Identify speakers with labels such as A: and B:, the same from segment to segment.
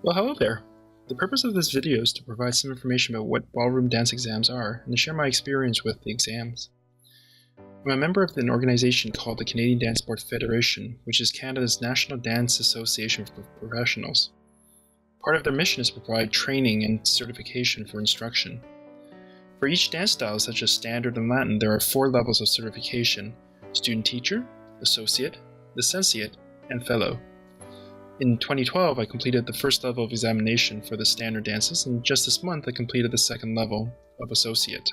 A: Well, hello there. The purpose of this video is to provide some information about what ballroom dance exams are and to share my experience with the exams. I'm a member of an organization called the Canadian Dance Sport Federation, which is Canada's national dance association for professionals. Part of their mission is to provide training and certification for instruction. For each dance style, such as standard and Latin, there are 4 levels of certification: student teacher, associate, licentiate, and fellow. In 2012, I completed the first level of examination for the standard dances, and just this month I completed the second level of associate.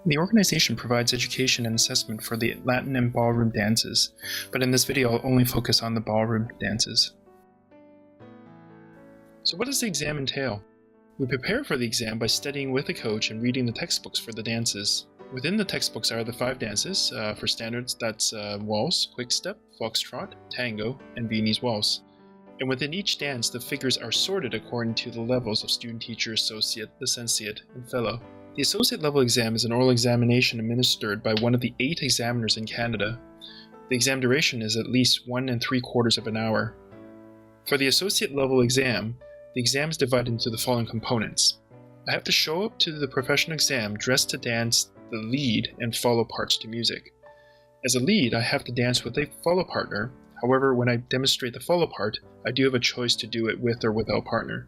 A: The organization provides education and assessment for the Latin and ballroom dances, but in this video I'll only focus on the ballroom dances. So what does the exam entail? We prepare for the exam by studying with a coach and reading the textbooks for the dances. Within the textbooks are the 5 dances. For standards, that's waltz, quick-step, foxtrot, tango, and Viennese waltz. And within each dance, the figures are sorted according to the levels of student teacher, associate, licentiate, and fellow. The associate level exam is an oral examination administered by one of the 8 examiners in Canada. The exam duration is at least 1 3/4 of an hour. For the associate level exam, the exam is divided into the following components. I have to show up to the professional exam dressed to dance the lead and follow parts to music. As a lead, I have to dance with a follow partner. However, when I demonstrate the follow part, I do have a choice to do it with or without partner.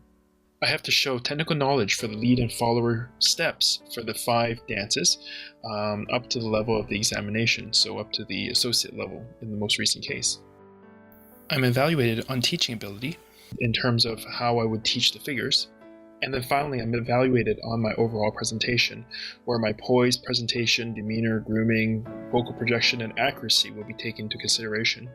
A: I have to show technical knowledge for the lead and follower steps for the 5 dances up to the level of the examination, so up to the associate level in the most recent case. I'm evaluated on teaching ability in terms of how I would teach the figures. And then finally, I'm evaluated on my overall presentation, where my poise, presentation, demeanor, grooming, vocal projection, and accuracy will be taken into consideration.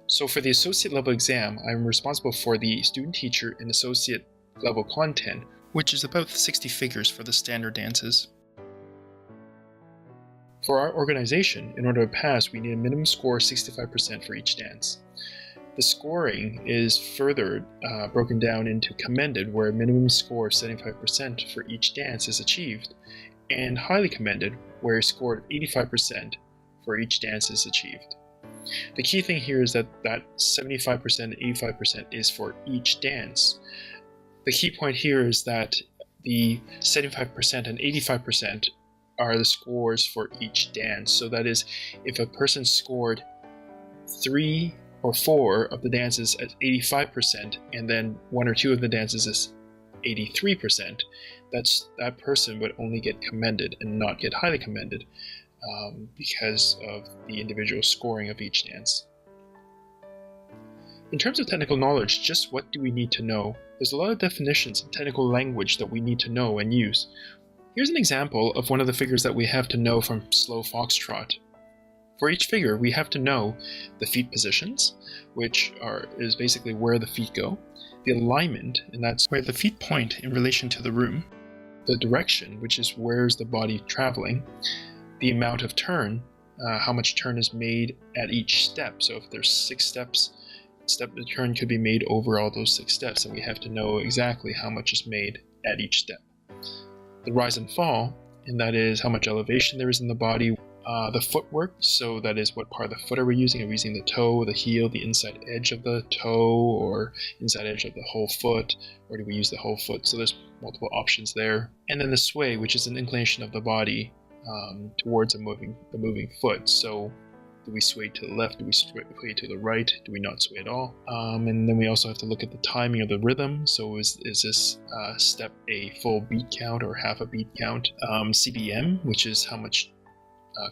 A: So for the associate level exam, I'm responsible for the student teacher and associate level content, which is about 60 figures for the standard dances. For our organization, in order to pass, we need a minimum score of 65% for each dance. The scoring is further broken down into commended, where a minimum score of 75% for each dance is achieved, and highly commended, where a score of 85% for each dance is achieved. The key thing here is that 75% and 85% is for each dance. The key point here is that the 75% and 85% are the scores for each dance. So that is, if a person scored 3 or 4 of the dances at 85% and then 1 or 2 of the dances is 83%, that person would only get commended and not get highly commended. Because of the individual scoring of each dance. In terms of technical knowledge, just what do we need to know? There's a lot of definitions and technical language that we need to know and use. Here's an example of one of the figures that we have to know from slow foxtrot. For each figure, we have to know the feet positions, which is basically where the feet go, the alignment, and that's where the feet point in relation to the room, the direction, which is where's the body traveling, the amount of turn, how much turn is made at each step. So if there's 6 steps, the turn could be made over all those 6 steps, and we have to know exactly how much is made at each step. The rise and fall, and that is how much elevation there is in the body. The footwork, so that is what part of the foot are we using? Are we using the toe, the heel, the inside edge of the toe, or inside edge of the whole foot, or do we use the whole foot? So there's multiple options there. And then the sway, which is an inclination of the body towards the moving foot. So do we sway to the left? Do we sway to the right? Do we not sway at all? And then we also have to look at the timing of the rhythm. So is this step a full beat count or half a beat count? CBM, which is how much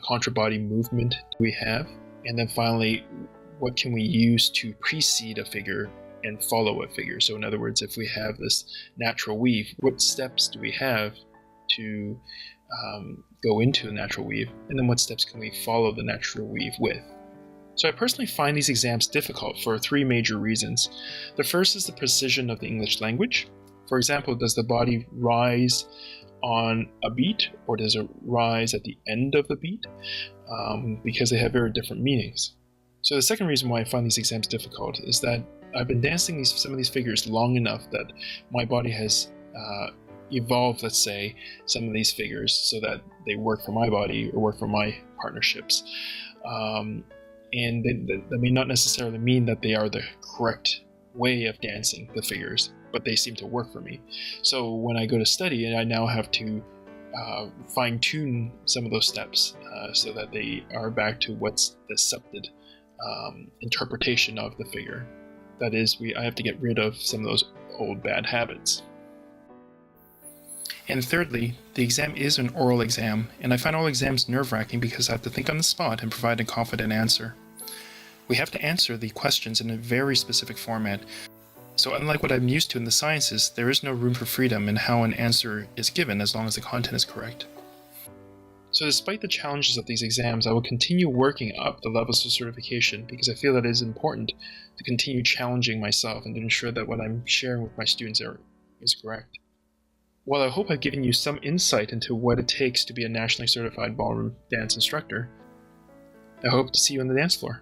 A: contra-body movement do we have? And then finally, what can we use to precede a figure and follow a figure? So in other words, if we have this natural weave, what steps do we have to go into the natural weave, and then what steps can we follow the natural weave with? So I personally find these exams difficult for 3 major reasons. The first is the precision of the English language. For example, does the body rise on a beat, or does it rise at the end of the beat? Because they have very different meanings. So the second reason why I find these exams difficult is that I've been dancing some of these figures long enough that my body has evolve, let's say, some of these figures so that they work for my body or work for my partnerships. And that may not necessarily mean that they are the correct way of dancing the figures. but they seem to work for me. So when I go to study, I now have to fine-tune some of those steps so that they are back to what's the accepted interpretation of the figure. That is, I have to get rid of some of those old bad habits. And thirdly, the exam is an oral exam, and I find oral exams nerve-wracking because I have to think on the spot and provide a confident answer. We have to answer the questions in a very specific format, so unlike what I'm used to in the sciences, there is no room for freedom in how an answer is given as long as the content is correct. So despite the challenges of these exams, I will continue working up the levels of certification because I feel that it is important to continue challenging myself and to ensure that what I'm sharing with my students is correct. While I hope I've given you some insight into what it takes to be a nationally certified ballroom dance instructor, I hope to see you on the dance floor.